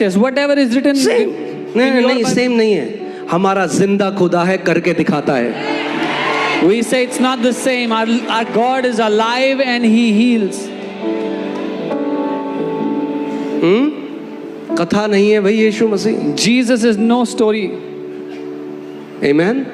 yes. Whatever is written. Same. नहीं, same नहीं है. हमारा जिंदा खुदा है, करके दिखाता है. We say it's not the same. Our God is alive and He heals. कथा नहीं है भाई यीशु मसीह. Jesus is no story. Amen.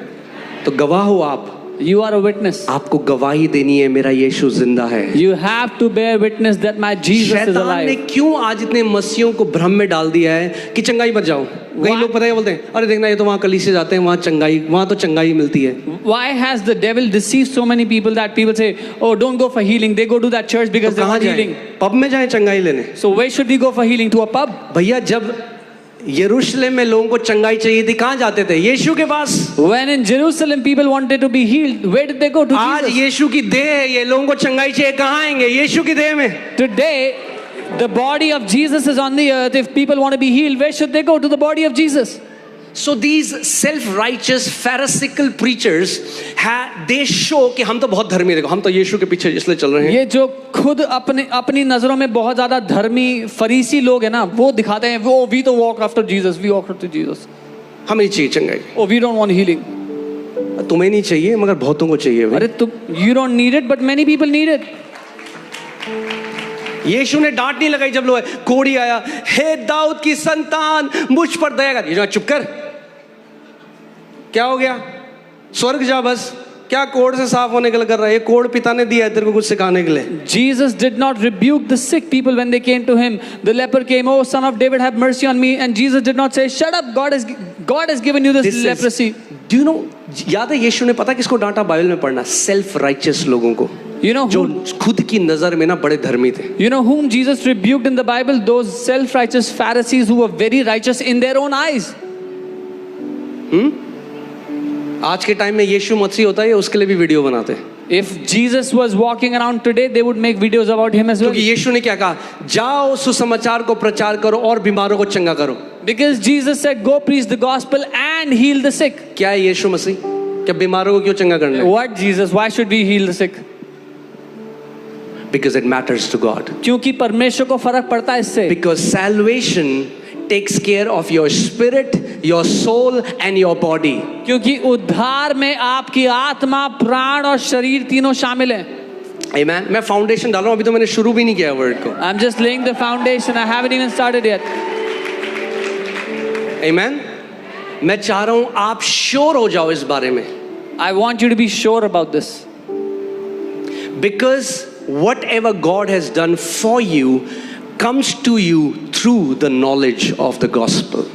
तो गवाह हो आप. You are a witness. आपको गवाही देनी है मेरा यीशु जिंदा है. You have to bear witness that my Jesus is शैतान ने alive. क्यों आज इतने मसीहों को भ्रम में डाल दिया है कि चंगाई मत जाओ. कई लोग पता है बोलते हैं अरे देखना ये तो वहाँ कलीसिया जाते हैं वहाँ तो चंगाई मिलती है. Why has the devil deceived so many people that people say, oh, don't go for healing. They go to that church because they want healing. Pub में जाए चंगाई लेने. So where should we go for healing? To a pub? भैया जब यरूशलेम में लोगों को चंगाई चाहिए थी कहाँ जाते थे? यीशु के पास. When in Jerusalem people wanted to be healed, where did they go? To आज Jesus. यीशु की देह है, ये लोगों को चंगाई चाहिए कहाँ आएंगे? यीशु की देह में. Today, the body of Jesus is on the earth. If people want to be healed, where should they go? To the body of Jesus. So these self-righteous pharisaical preachers they show कि हम तो बहुत धर्मी, देखो हम तो यीशु के पीछे इसलिए चल रहे हैं. ये जो खुद अपनी नजरों में बहुत ज्यादा धर्मी फरीसी लोग हैं ना, वो दिखाते हैं वो we तो walk after Jesus, we walk after Jesus. हमें नहीं चाहिए चंगाई. Oh, we don't want healing. तुम्हें नहीं चाहिए मगर बहुतों को चाहिए. अरे तुम you don't need it, but many people need it. यीशु ने डांट नहीं लगाई जब लोग कोढ़ी आया, हे दाऊद की संतान मुझ पर दया कर. ये चुप कर. क्या हो गया? स्वर्ग जा बस. क्या कोढ़ से साफ होने के लिए कर रहा है? ये कोढ़ पिता ने दिया है तेरे को कुछ सिखाने के लिए. Jesus did not rebuke the sick people when they came to him. The leper came, oh son of David, have mercy on me. And Jesus did not say, shut up, God has given you this leprosy. Do you know? याद है यीशु ने पता किसको डांटा Bible में पढ़ना? Self righteous लोगों को. You know जो खुद की नजर में ना बड़े धर्मी थे. You know whom Jesus rebuked in the Bible? Those self-righteous Pharisees who were very righteous in their own eyes. आज के टाइम में यीशु मसीह होता है उसके लिए भी वीडियो बनाते हैं. If Jesus was walking around today, they would make videos about him as well. क्योंकि यीशु ने क्या कहा? जाओ सुसमाचार को प्रचार करो और बीमारों को चंगा करो. Because Jesus said, go preach the gospel and heal the sick. क्या है यीशु मसीह? क्या बीमारों को क्यों चंगा करना है? What Jesus? Why should we heal the sick? Because it matters to God. क्योंकि परमेश्वर को फर्क पड़ता है इससे. Because salvation takes care of your spirit, your soul and your body. क्योंकि उद्धार में आपकी आत्मा, प्राण और शरीर तीनों शामिल हैं. Amen. मैं फाउंडेशन डाल रहा हूँ, अभी तो मैंने शुरू भी नहीं किया वर्ड को. I'm just laying the foundation. I haven't even started yet. Amen. मैं चाह रहा हूँ आप श्योर हो जाओ इस बारे में. I want you to be sure about this. Because whatever God has done for you comes to you through the knowledge of the gospel.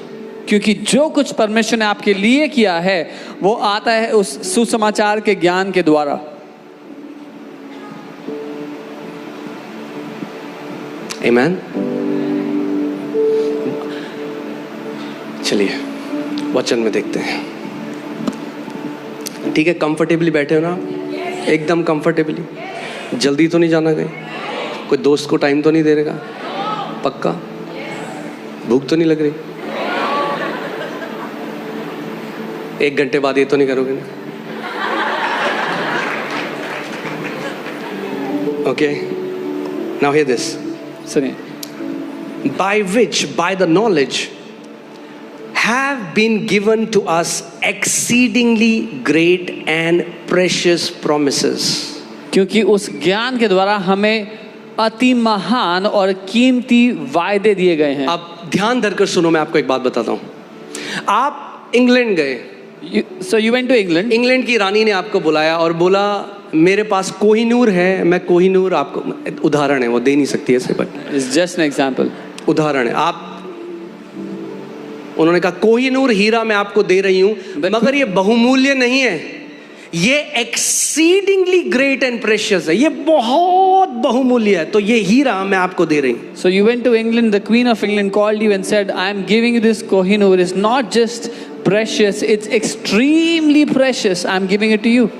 क्योंकि जो कुछ परमेश्वर ने आपके लिए किया है वो आता है उस सुसमाचार के ज्ञान के द्वारा. Amen. चलिए वचन में देखते हैं. ठीक है, कंफर्टेबली बैठे हो ना? एकदम कंफर्टेबली. जल्दी तो नहीं जाना कहीं? कोई दोस्त को टाइम तो नहीं दे रहेगा? पक्का? भूख तो नहीं लग रही? 1 घंटे बाद ये तो नहीं करोगे ना? Okay. Now hear this. सुनिए. By which, by the knowledge, have been given to us exceedingly great and precious promises. क्योंकि उस ज्ञान के द्वारा हमें अति महान और कीमती वायदे दिए गए हैं. अब ध्यान धरकर सुनो, मैं आपको एक बात बताता हूँ. आप इंग्लैंड गए. So you went to England. England की रानी ने आपको बुलाया और बोला मेरे पास कोहिनूर है, मैं कोहिनूर आपको, उदाहरण है, वो दे नहीं सकती ऐसे, but It's just an example. उदाहरण है. आप उन्होंने कहा कोहिनूर हीरा मैं आपको दे रही हूँ, मगर ये बहुमूल्य नहीं है, ये एक्सीडिंगली ग्रेट एंड प्रेशियस है, ये बहुत बहुमूल्य है, तो ये हीरा मैं आपको दे रही हूँ. So you went to England. The Queen of England called you and said, "I am giving you this Kohinoor. It's not just precious; it's extremely precious. I am giving it to you."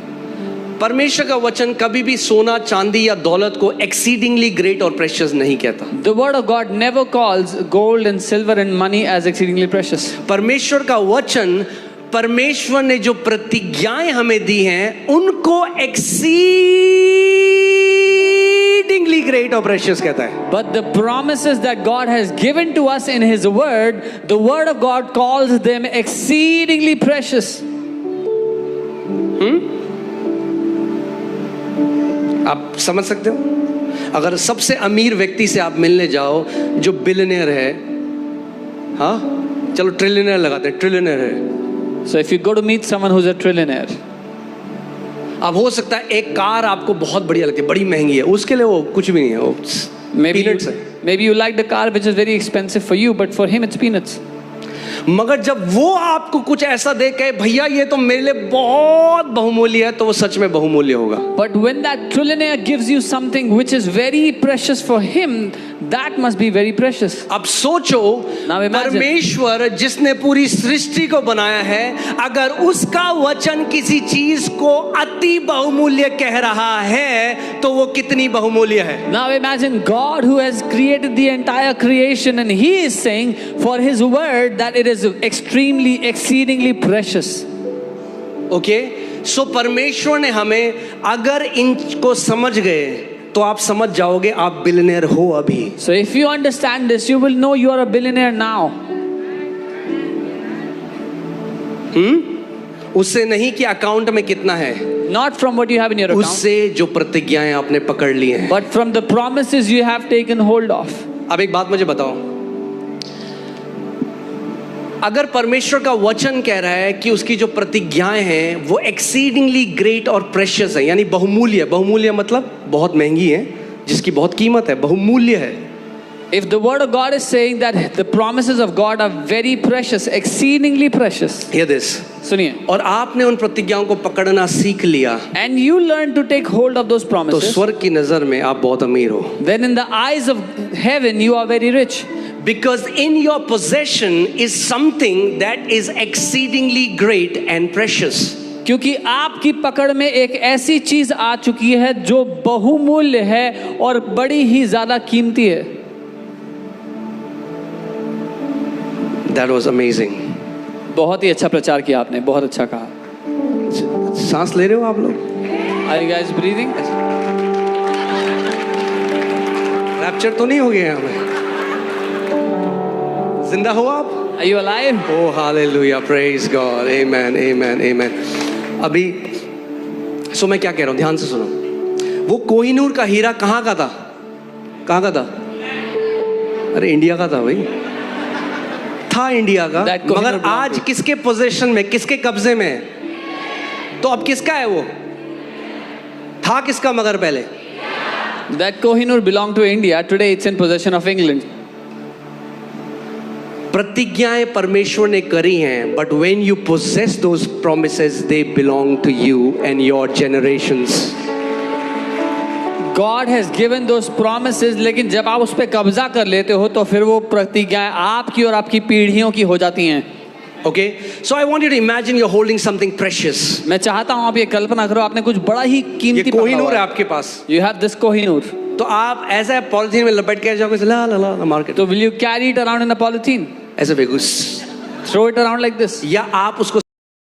परमेश्वर का वचन कभी भी सोना चांदी या दौलत को एक्सीडिंगली ग्रेट और प्रेशियस नहीं कहता. The word of God never calls gold and silver and money as exceedingly precious. परमेश्वर का वचन, परमेश्वर ने जो प्रतिज्ञाएं हमें दी हैं उनको एक्सीडिंगली exceedingly great और precious कहता है. But the promises that God has given to us in His Word, the Word of God calls them exceedingly precious. आप समझ सकते हो? अगर सबसे अमीर व्यक्ति से आप मिलने जाओ जो बिलियनियर है, हाँ चलो ट्रिलियनियर लगाते हैं, ट्रिलियनियर है. So if you go to meet someone who's a trillionaire, अब हो सकता है एक कार आपको बहुत बढ़िया लगती है, बड़ी महंगी है, उसके लिए वो कुछ भी नहीं है, वो peanuts है. maybe you like the car which is very expensive for you, but for him it's peanuts. मगर जब वो आपको कुछ ऐसा दे के भैया ये तो मेरे लिए बहुत बहुमूल्य है, तो वो सच में बहुमूल्य होगा. But when that trillionaire gives you something which is very precious for him, that must be very precious. अब सोचो, Now imagine. परमेश्वर जिसने पूरी सृष्टि को बनाया है, अगर उसका वचन किसी चीज को अति बहुमूल्य कह रहा है तो वो कितनी बहुमूल्य है. Now imagine God who has created the entire creation and He is saying for His word that it is extremely, exceedingly precious. Okay, so परमेश्वर ने हमें, अगर इनको समझ गए तो आप समझ जाओगे आप बिलियनियर हो अभी. So if you understand this, you will know you are a billionaire now. उससे नहीं कि अकाउंट में कितना है, Not from what you have in your account, उससे जो प्रतिज्ञाएं आपने पकड़ ली हैं. but from the promises you have taken hold of. अब एक बात मुझे बताओ, अगर परमेश्वर का वचन कह रहा है कि उसकी जो प्रतिज्ञाएं हैं वो एक्सीडिंगली ग्रेट और प्रेशियस है, यानी बहुमूल्य. बहुमूल्य मतलब बहुत महंगी है, जिसकी बहुत कीमत है, बहुमूल्य है. If the word of God is saying that the promises of God are very precious, exceedingly precious, Hear this. सुनिए, और आपने उन प्रतिज्ञाओं को पकड़ना सीख लिया, and you learn to take hold of those तो promises, स्वर्ग की नजर में आप बहुत अमीर हो. then in the eyes of heaven you are very rich. Because in your possession is something that is exceedingly great and precious. क्योंकि आपकी पकड़ में एक ऐसी चीज आ चुकी है जो बहुमूल्य है और बड़ी ही ज्यादा कीमती है. That was amazing. बहुत ही अच्छा प्रचार किया आपने, बहुत अच्छा कहा. सांस ले रहे हो आप लोग? Are you guys breathing? Rapture तो नहीं हो गया हमें? जिंदा हो आप? Are you alive? Oh hallelujah, praise God, amen, amen, amen. अभी सो मैं क्या कह रहा हूँ, ध्यान से सुनो. वो कोहिनूर का हीरा कहाँ का था? कहाँ का था? अरे इंडिया का था भाई, था इंडिया का, That Kohinoor मगर belonged आज to- किसके पोजेशन में, किसके कब्जे में है? तो अब किसका है वो? था किसका मगर पहले? That Kohinoor belonged to India. Today it's in possession of England. प्रतिज्ञाएं परमेश्वर ने करी हैं, but when you possess those promises they belong to you and your generations. God has given those promises, लेकिन जब आप उस पर कब्जा कर लेते हो तो फिर वो प्रतिज्ञाएं आपकी और आपकी पीढ़ियों की हो जाती हैं. Okay, so I want you to imagine you're holding something precious. मैं चाहता हूं आप ये कल्पना करो, आपने कुछ बड़ा ही ये कीमती पकड़ा कोहिनूर हुआ है है. आपके पास, You have this Kohinoor. तो आप ऐसा पॉलिथीन में लपेट के जाओगे, ला ला ला market, So will you carry it around in a polythene? ऐसे बेगुस, Throw it around like this? या आप उसको